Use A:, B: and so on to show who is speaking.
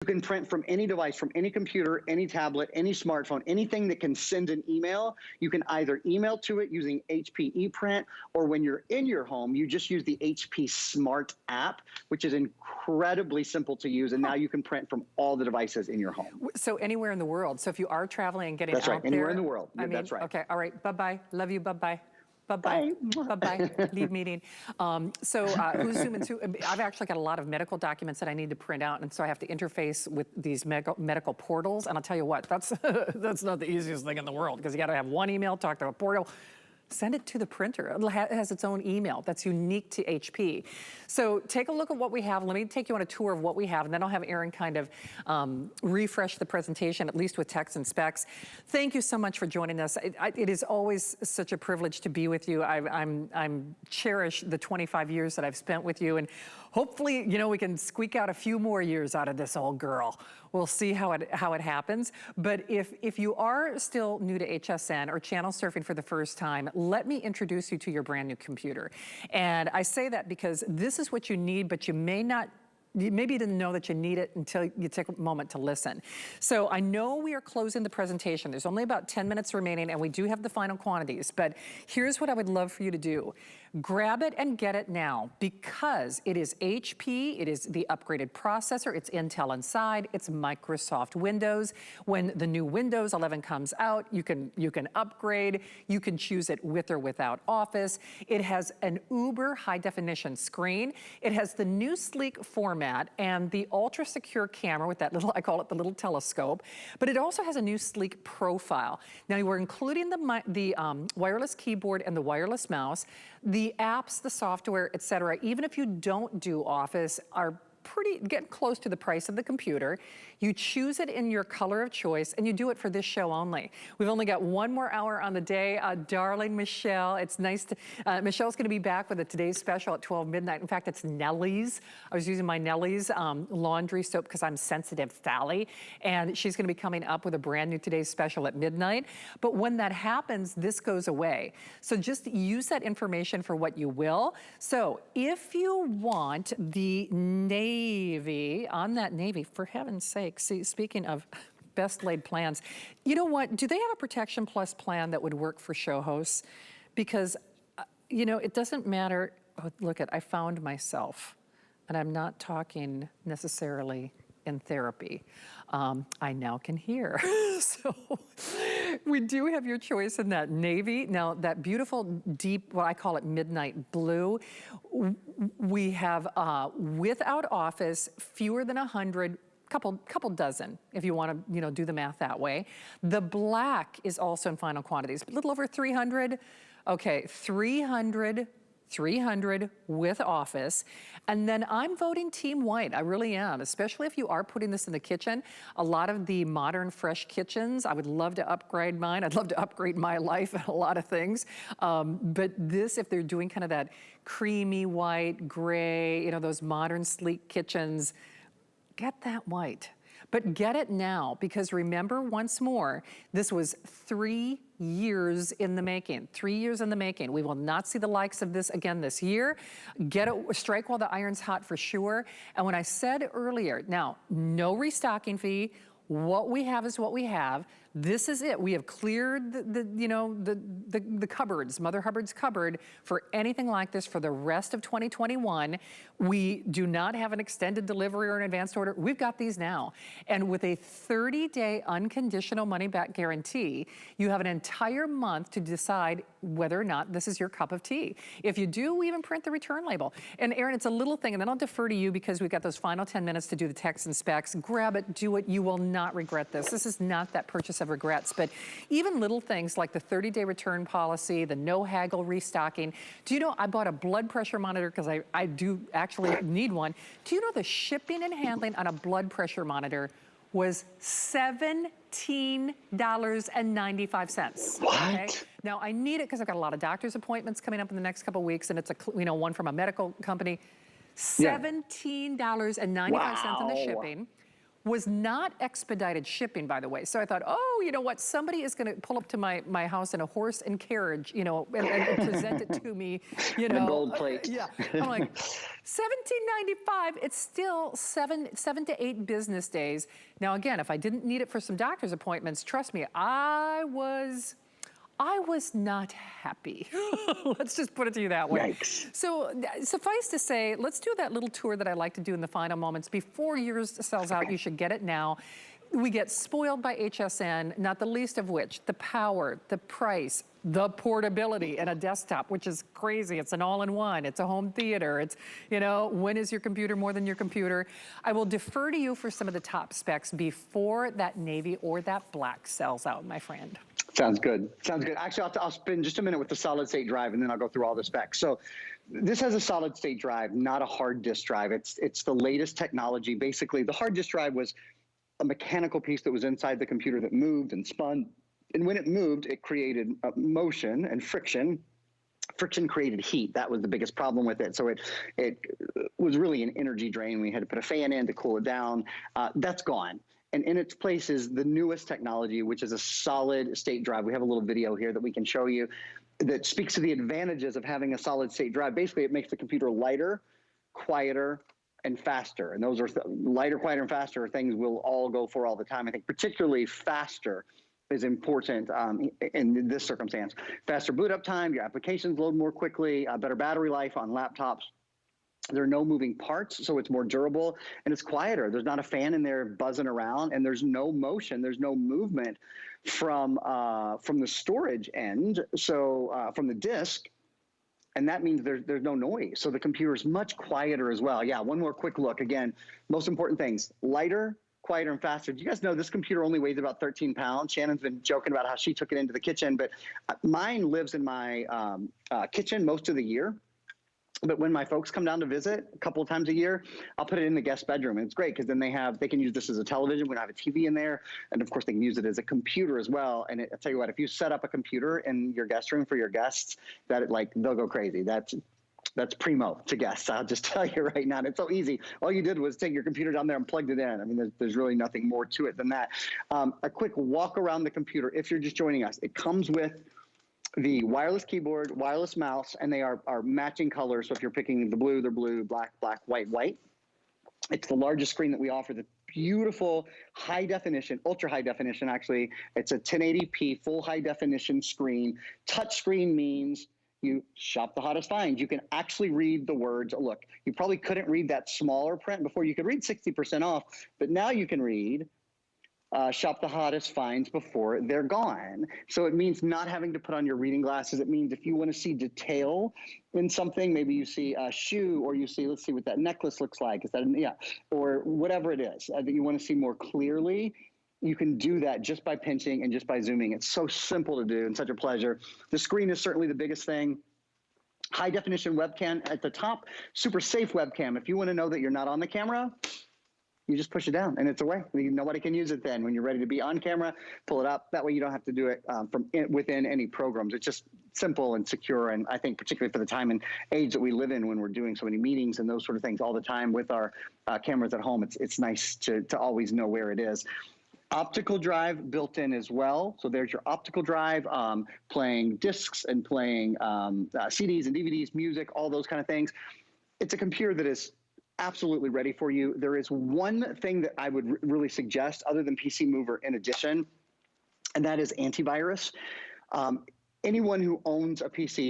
A: You can print from any device, from any computer, any tablet, any smartphone, anything that can send an email. You can either email to it using HP ePrint, or when you're in your home, you just use the HP Smart app, which is incredibly simple to use. And now you can print from all the devices in your home.
B: So anywhere in the world. So if you are traveling and getting
A: That's right,
B: out
A: anywhere
B: there,
A: in the world. Yeah, that's right.
B: Okay, all right, bye-bye. Love you, bye-bye. Bye-bye. Bye-bye. Leave meeting. Who's zooming to? I've actually got a lot of medical documents that I need to print out, and so I have to interface with these medical portals. And I'll tell you what, that's that's not the easiest thing in the world, because you got to have one email, talk to a portal. Send it to the printer. It has its own email that's unique to HP. So take a look at what we have. Let me take you on a tour of what we have, and then I'll have Aaron kind of refresh the presentation, at least with text and specs. Thank you so much for joining us. It is always such a privilege to be with you. I'm cherish the 25 years that I've spent with you, and hopefully, you know, we can squeak out a few more years out of this old girl. We'll see how it happens. But if you are still new to HSN or channel surfing for the first time, let me introduce you to your brand new computer. And I say that because this is what you need, but you maybe you didn't know that you need it until you take a moment to listen. So I know we are closing the presentation. There's only about 10 minutes remaining, and we do have the final quantities, but here's what I would love for you to do. Grab it and get it now, because it is HP, it is the upgraded processor, it's Intel inside, it's Microsoft Windows. When the new Windows 11 comes out, you can upgrade, you can choose it with or without Office. It has an uber high definition screen. It has the new sleek format and the ultra secure camera with that little, I call it the little telescope, but it also has a new sleek profile. Now we're including the wireless keyboard and the wireless mouse. The apps, the software, etc., even if you don't do Office, are getting close to the price of the computer. You choose it in your color of choice, and you do it for this show only. We've only got one more hour on the day. Darling Michelle, it's nice to, Michelle's gonna be back with a today's special at 12 midnight. In fact, it's Nellie's. I was using my Nellie's laundry soap because I'm sensitive, Sally, and she's gonna be coming up with a brand new today's special at midnight. But when that happens, this goes away. So just use that information for what you will. So if you want the Navy, on that Navy, for heaven's sake, see, speaking of best laid plans, you know what? Do they have a Protection Plus plan that would work for show hosts? Because, you know, it doesn't matter. Oh, look I found myself, and I'm not talking necessarily in therapy. I now can hear. So we do have your choice in that navy. Now that beautiful deep, what I call it midnight blue, we have without Office, fewer than 100, couple dozen, if you want to, you know, do the math that way. The black is also in final quantities, a little over 300. Okay, 300 with Office. And then I'm voting Team White, I really am, especially if you are putting this in the kitchen. A lot of the modern fresh kitchens, I would love to upgrade mine. I'd love to upgrade my life and a lot of things. But this, if they're doing kind of that creamy white, gray, you know, those modern sleek kitchens, get that white. But get it now, because remember, once more, this was 3 years in the making. 3 years in the making. We will not see the likes of this again this year. Get it, strike while the iron's hot for sure. And when I said earlier, now, no restocking fee. What we have is what we have. This is it. We have cleared the cupboards, Mother Hubbard's cupboard, for anything like this for the rest of 2021. We do not have an extended delivery or an advanced order. We've got these now. And with a 30-day unconditional money-back guarantee, you have an entire month to decide whether or not this is your cup of tea. If you do, we even print the return label. And Aaron, it's a little thing, and then I'll defer to you because we've got those final 10 minutes to do the text and specs. Grab it, do it. You will not regret this. This is not that purchase of regrets, but even little things like the 30-day return policy, the no haggle restocking. Do you know, I bought a blood pressure monitor because I do actually need one. Do you know the shipping and handling on a blood pressure monitor was $17.95.
A: What?
B: Okay? Now I need it because I've got a lot of doctor's appointments coming up in the next couple of weeks, and it's one from a medical company. $17.95 in the shipping. was not expedited shipping, by the way. So I thought, oh, you know what? Somebody is going to pull up to my house in a horse and carriage, you know, and present it to me, you know.
A: The gold plate.
B: Yeah. I'm like, $17.95. It's still seven to 8 business days. Now, again, if I didn't need it for some doctor's appointments, trust me, I was not happy. Let's just put it to you that way.
A: Yikes.
B: So suffice to say, let's do that little tour that I like to do in the final moments. Before yours sells out, you should get it now. We get spoiled by HSN, not the least of which, the power, the price, the portability, and a desktop, which is crazy. It's an all-in-one. It's a home theater. It's, you know, when is your computer more than your computer? I will defer to you for some of the top specs before that navy or that black sells out, my friend.
A: Sounds good. Sounds good. Actually, I'll spend just a minute with the solid state drive, and then I'll go through all the specs. So this has a solid state drive, not a hard disk drive. It's the latest technology. Basically, the hard disk drive was a mechanical piece that was inside the computer that moved and spun. And when it moved, it created motion and friction. Friction created heat. That was the biggest problem with it. So it was really an energy drain. We had to put a fan in to cool it down. That's gone. And in its place is the newest technology, which is a solid state drive. We have a little video here that we can show you that speaks to the advantages of having a solid state drive. Basically, it makes the computer lighter, quieter, and faster. And those are lighter, quieter, and faster are things we'll all go for all the time. I think particularly faster is important in this circumstance. Faster boot up time, your applications load more quickly, better battery life on laptops. There are no moving parts, so it's more durable, and it's quieter. There's not a fan in there buzzing around, and there's no motion, there's no movement from the storage end, so from the disk, and that means there's no noise. So the computer is much quieter as well. Yeah, one more quick look. Again, most important things, lighter, quieter, and faster. Do you guys know this computer only weighs about 13 pounds? Shannon's been joking about how she took it into the kitchen, but mine lives in my kitchen most of the year. But when my folks come down to visit a couple of times a year, I'll put it in the guest bedroom. And it's great because then they can use this as a television. We don't have a TV in there. And of course, they can use it as a computer as well. And I'll tell you what, if you set up a computer in your guest room for your guests, they'll go crazy. That's primo to guests. I'll just tell you right now. And it's so easy. All you did was take your computer down there and plugged it in. I mean, there's really nothing more to it than that. A quick walk around the computer. If you're just joining us, it comes with the wireless keyboard, wireless mouse, and they are matching colors. So if you're picking the blue, they're blue, black, black, white, white. It's the largest screen that we offer, the beautiful high definition, ultra high definition, actually. It's a 1080p full high definition screen. Touch screen means you shop the hottest finds. You can actually read the words. Look, you probably couldn't read that smaller print before. You could read 60% off, but now you can read shop the hottest finds before they're gone. So it means not having to put on your reading glasses. It means if you want to see detail in something, maybe you see a shoe, or you see, let's see what that necklace looks like. Is that, or whatever it is that you want to see more clearly, you can do that just by pinching and just by zooming. It's so simple to do and such a pleasure. The screen is certainly the biggest thing. High definition webcam at the top, super safe webcam. If you want to know that you're not on the camera, you just push it down and it's away. Nobody can use it then. When you're ready to be on camera, pull it up. That way you don't have to do it within any programs. It's just simple and secure. And I think particularly for the time and age that we live in, when we're doing so many meetings and those sort of things all the time with our cameras at home, it's nice to always know where it is. Optical drive built in as well. So there's your optical drive, playing discs and playing CDs and DVDs, music, all those kind of things. It's a computer that is absolutely ready for you. There is one thing that I would really suggest other than PC Mover in addition, and that is antivirus. Anyone who owns a PC